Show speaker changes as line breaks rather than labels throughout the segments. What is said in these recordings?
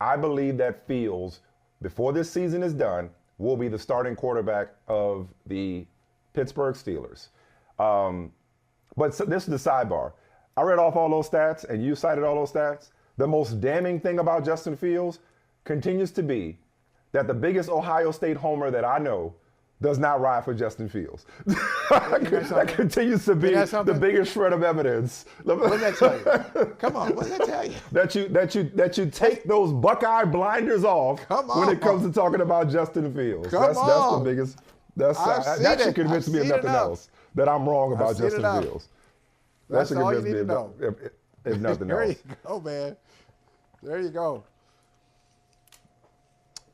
I believe that Fields, before this season is done, will be the starting quarterback of the Pittsburgh Steelers. This is the sidebar. I read off all those stats, and you cited all those stats. The most damning thing about Justin Fields continues to be that the biggest Ohio State homer that I know does not ride for Justin Fields. That continues to be the biggest shred of evidence.
What does that tell you? Come on, what does that tell you?
that you take those Buckeye blinders off when it comes to talking about Justin Fields. That's the biggest. That should convince me of nothing else that I'm wrong about Justin Fields.
That's all you need to know.
If nothing
else.
There
you go, man. There you go.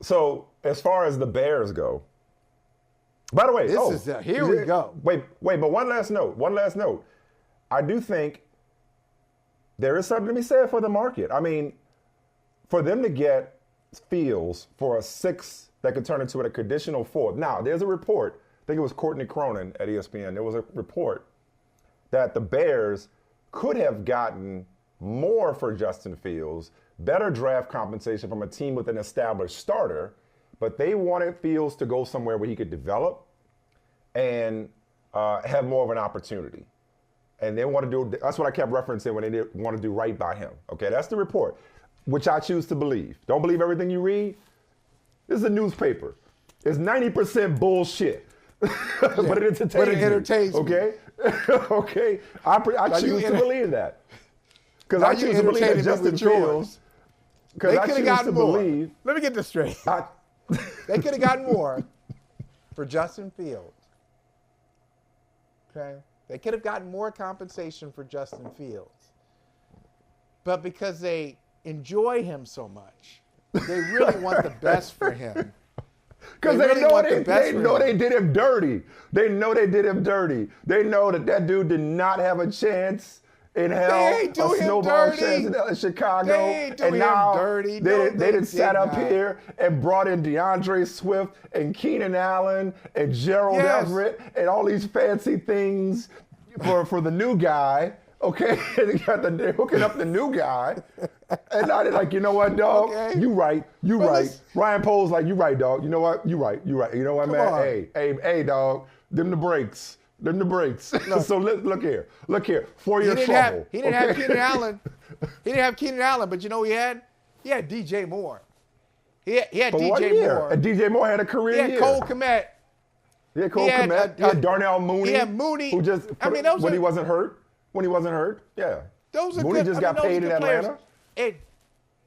So as far as the Bears go, by the way,
here we go.
Wait, but one last note. I do think there is something to be said for the market. I mean, for them to get Fields for a 6 that could turn into a conditional 4th. Now, there's a report, I think it was Courtney Cronin at ESPN, there was a report that the Bears could have gotten more for Justin Fields, better draft compensation from a team with an established starter, but they wanted Fields to go somewhere where he could develop and have more of an opportunity. And they want to do, that's what I kept referencing when they want to do right by him. Okay, that's the report, which I choose to believe. Don't believe everything you read. This is a newspaper. It's 90% bullshit, but it entertains
But it entertains
me. Okay? Okay? I choose to believe that. Because I choose to believe that Justin Fields,
because I choose to believe. Let me get this straight. They could have gotten more for Justin Fields. Okay? They could have gotten more compensation for Justin Fields. But because they enjoy him so much, they really want the best for him.
Because they know they did him dirty. They know they did him dirty. They know that dude did not have a chance in hell, a snowball chance in Chicago.
They ain't do him dirty.
They done sat up here and brought in DeAndre Swift and Keenan Allen and Gerald Everett and all these fancy things for the new guy. Okay, they're hooking up the new guy. And I did like, you know what, dog? Okay. You right. Ryan Pohl's like, you right, dog. You know what? You right. You know what, man? Hey, dog. Them the breaks. So look here. For your trouble.
He didn't have Keenan Allen. He didn't have Keenan Allen, but you know what he had? He had DJ Moore. He had DJ Moore.
And DJ Moore had a career year.
He had Cole Kmet.
He had Darnell Mooney.
He had Mooney.
Who just, when he wasn't hurt. Yeah. Mooney just got paid in Atlanta.
It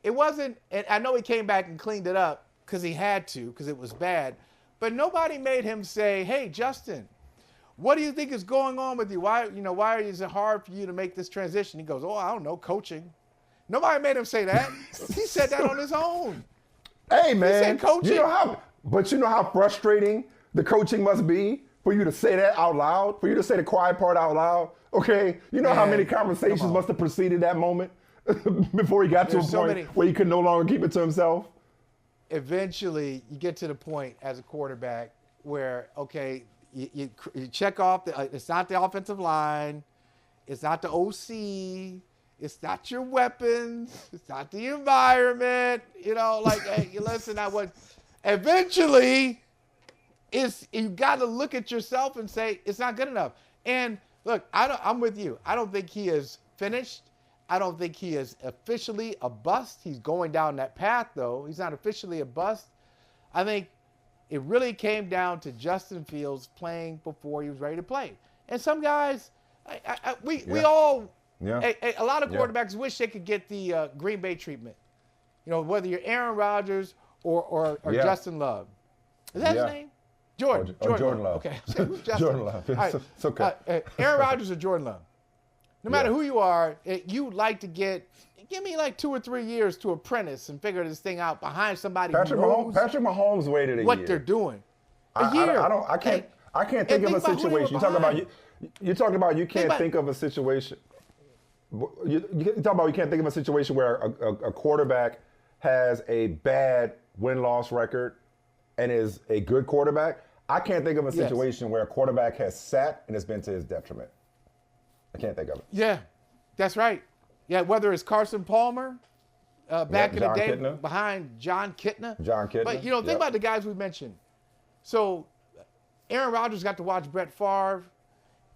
wasn't, and I know he came back and cleaned it up because he had to, because it was bad. But nobody made him say, "Hey, Justin, what do you think is going on with you? Why is it hard for you to make this transition?" He goes, "Oh, I don't know, coaching." Nobody made him say that. He said that on his own.
Hey, man.
He said coaching.
You know how frustrating the coaching must be for you to say that out loud, for you to say the quiet part out loud. Okay, you know how many conversations must have preceded that moment before he got to a point where he could no longer keep it to himself?
Eventually, you get to the point as a quarterback where, okay, you check off, it's not the offensive line, it's not the OC, it's not your weapons, it's not the environment, hey, listen, eventually, you got to look at yourself and say, it's not good enough. And look, I'm with you. I don't think he is finished. I don't think he is officially a bust. He's going down that path, though. He's not officially a bust. I think it really came down to Justin Fields playing before he was ready to play. And some guys, a lot of quarterbacks wish they could get the Green Bay treatment. Whether you're Aaron Rodgers or Justin Love. Is that his name? Jordan
Love.
Okay.
Jordan Love.
Right.
It's okay.
Aaron Rodgers or Jordan Love. No matter who you are, you would like to give me like 2 or 3 years to apprentice and figure this thing out behind somebody
Patrick Mahomes waited a year.
What they're doing. A year.
I can't think of a situation. You talking about you can't think of a situation. You talking about you can't think of a situation where a quarterback has a bad win-loss record and is a good quarterback. I can't think of a situation where a quarterback has sat and it's been to his detriment. I can't think of it.
Yeah, that's right. Yeah, whether it's Carson Palmer, back in the
John
day
Kitna.
behind John Kitna.
John Kitna.
But, think
Yep.
about the guys we mentioned. So Aaron Rodgers got to watch Brett Favre,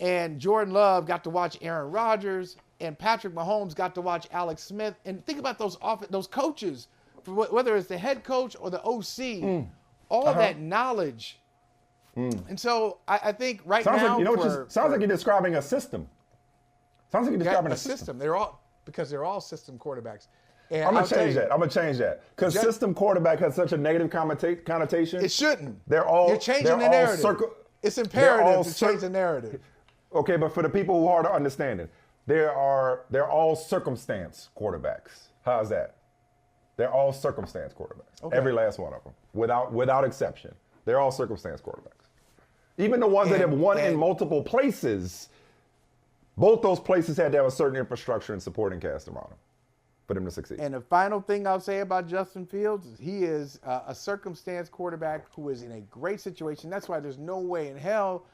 and Jordan Love got to watch Aaron Rodgers, and Patrick Mahomes got to watch Alex Smith. And think about those coaches, whether it's the head coach or the OC, all that knowledge. And so I think sounds
like you're describing a system. Sounds like you're describing a system.
They're all system quarterbacks. And
I'm gonna change that because system quarterback has such a negative connotation.
It shouldn't.
You're
changing the narrative. It's imperative to change the narrative.
Okay, but for the people who are hard to understand it, they're all circumstance quarterbacks. How's that? They're all circumstance quarterbacks. Okay. Every last one of them, without exception. They're all circumstance quarterbacks. Even the ones that have won in multiple places, both those places had to have a certain infrastructure and supporting cast around them for them to succeed.
And the final thing I'll say about Justin Fields is he is a circumstance quarterback who is in a great situation. That's why there's no way in hell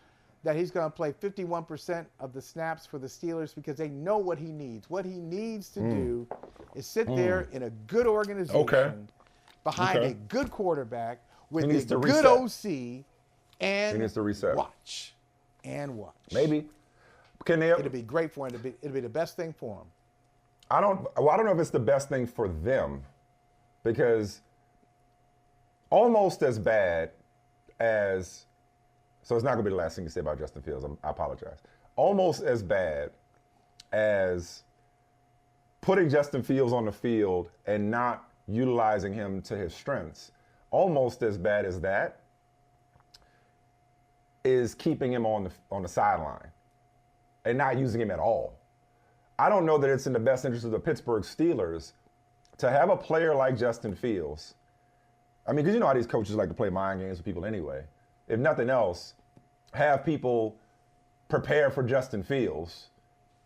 that he's going to play 51% of the snaps for the Steelers because they know what he needs. What he needs to do is sit there in a good organization behind a good quarterback with a good OC and
he needs to reset.
Watch.
Maybe.
It'll be great for him. It'll be the best thing for him.
I don't know if it's the best thing for them because almost as bad as, so it's not going to be the last thing you say about Justin Fields. I apologize. Almost as bad as putting Justin Fields on the field and not utilizing him to his strengths, almost as bad as that is keeping him on the sideline and not using him at all. I don't know that it's in the best interest of the Pittsburgh Steelers to have a player like Justin Fields. I mean, because you know how these coaches like to play mind games with people anyway. If nothing else, have people prepare for Justin Fields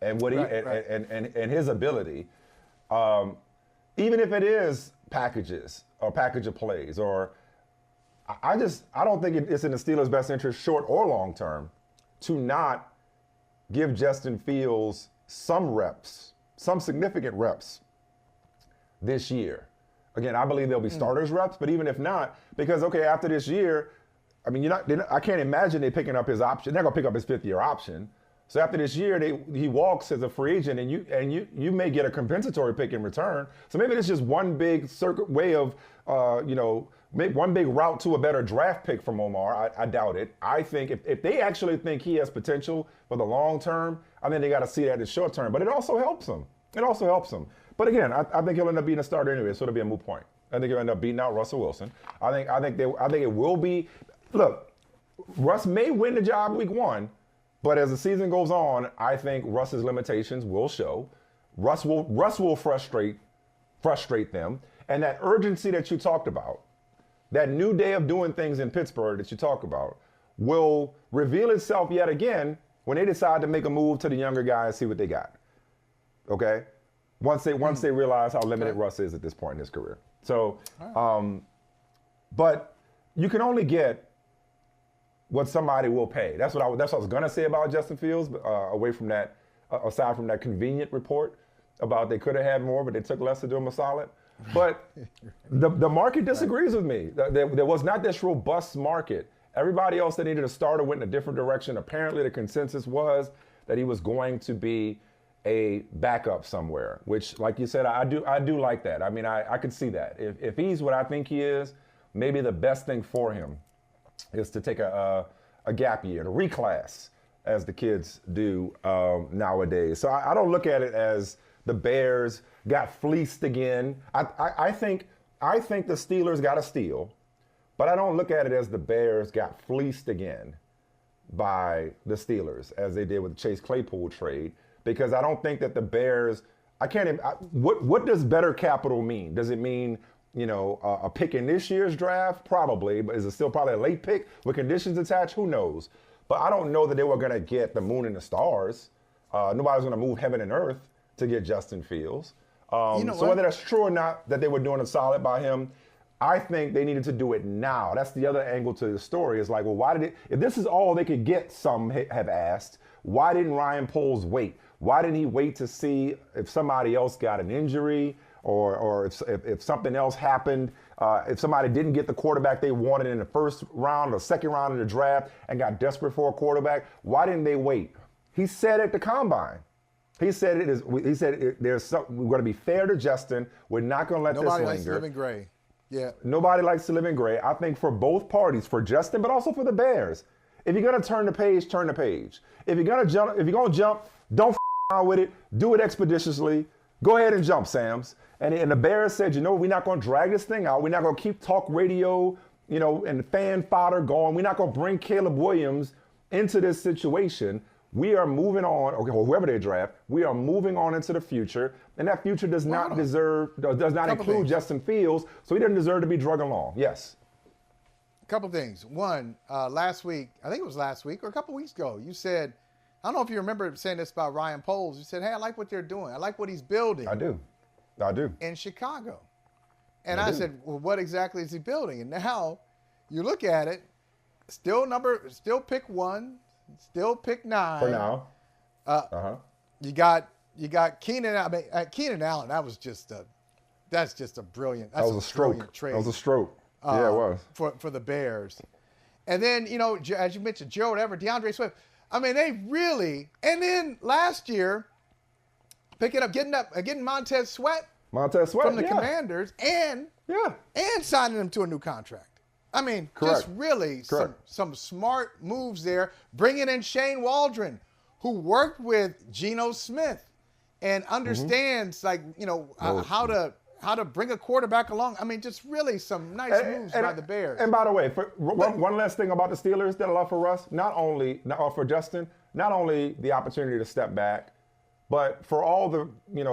and what and his ability, even if it is packages or package of plays. Or I don't think it's in the Steelers' best interest, short or long term, to not give Justin Fields some reps, some significant reps this year. Again, I believe there'll be starters reps, but even if not, because after this year, I mean, I can't imagine they picking up his option. They're gonna pick up his fifth-year option. So after this year, he walks as a free agent, and you may get a compensatory pick in return. So maybe it's just one big way of, one big route to a better draft pick from Omar. I doubt it. I think if they actually think he has potential for the long term, I think they got to see that in the short term. But it also helps him. But again, I think he'll end up being a starter anyway, so it'll be a moot point. I think he'll end up beating out Russell Wilson. I think it will be. Look, Russ may win the job week 1, but as the season goes on, I think Russ's limitations will show. Russ will frustrate them, and that urgency that you talked about, that new day of doing things in Pittsburgh that you talk about, will reveal itself yet again when they decide to make a move to the younger guy and see what they got. Okay? Once they realize how limited Russ is at this point in his career. So, but you can only get what somebody will pay. That's what I was gonna say about Justin Fields. Away from that, aside from that convenient report about they could have had more, but they took less to do him a solid. But the market disagrees with me. There was not this robust market. Everybody else that needed a starter went in a different direction. Apparently, the consensus was that he was going to be a backup somewhere, which, like you said, I do like that. I mean, I could see that. If he's what I think he is, maybe the best thing for him is to take a gap year, to reclass, as the kids do nowadays. So I don't look at it as the Bears got fleeced again. I think the Steelers got a steal, but I don't look at it as the Bears got fleeced again by the Steelers, as they did with the Chase Claypool trade, because I don't think that the Bears, what does better capital mean? Does it mean, a pick in this year's draft? Probably, but is it still probably a late pick with conditions attached? Who knows? But I don't know that they were going to get the moon and the stars. Nobody's going to move heaven and earth to get Justin Fields. So whether that's true or not, that they were doing a solid by him, I think they needed to do it now. That's the other angle to the story. Is like, well, if this is all they could get, some have asked, why didn't Ryan Poles wait? Why didn't he wait to see if somebody else got an injury? or if something else happened, if somebody didn't get the quarterback they wanted in the first round or second round of the draft and got desperate for a quarterback, why didn't they wait? He said at the combine. He said we're going to be fair to Justin. We're not going to let this linger.
Nobody likes to live in gray. Yeah.
Nobody likes to live in gray. I think for both parties, for Justin, but also for the Bears. If you're going to turn the page, turn the page. If you're going to jump, don't around with it. Do it expeditiously. Go ahead and jump, Sams. And the Bears said, we're not going to drag this thing out. We're not going to keep talk radio, and fan fodder going. We're not going to bring Caleb Williams into this situation. We are moving on, or whoever they draft, we are moving on into the future, and that future does not include Justin Fields, so he doesn't deserve to be drug along. Yes.
A couple things. One, last week, I think it was last week or a couple weeks ago, you said, I don't know if you remember saying this about Ryan Poles. You said, hey, I like what they're doing. I like what he's building.
I do.
In Chicago. And I said, well, what exactly is he building? And now you look at it, still pick 1. Still pick 9
for now.
You got Keenan. I mean, Keenan Allen. That's just a brilliant. That
was a stroke.
Trade,
that was a stroke. Yeah, it was
for the Bears. And then as you mentioned, Gerald Everett, DeAndre Swift. I mean, they really. And then last year, getting Montez Sweat from the Commanders, and signing him to a new contract. I mean,
Correct.
Just really some smart moves there. Bringing in Shane Waldron, who worked with Geno Smith and understands how to bring a quarterback along. I mean, just really some nice moves by the Bears.
And by the way, one last thing about the Steelers that I love for Russ, for Justin, not only the opportunity to step back, but for all the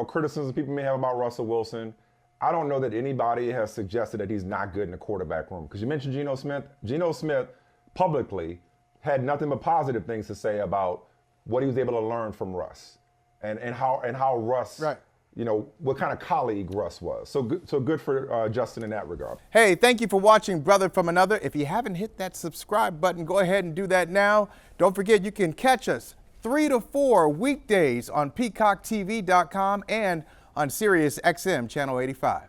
criticisms people may have about Russell Wilson. I don't know that anybody has suggested that he's not good in the quarterback room. Because you mentioned Geno Smith. Geno Smith publicly had nothing but positive things to say about what he was able to learn from Russ and how Russ, what kind of colleague Russ was. So good for Justin in that regard.
Hey, thank you for watching Brother from Another. If you haven't hit that subscribe button, go ahead and do that now. Don't forget you can catch us 3 to 4 weekdays on PeacockTV.com and on Sirius XM Channel 85.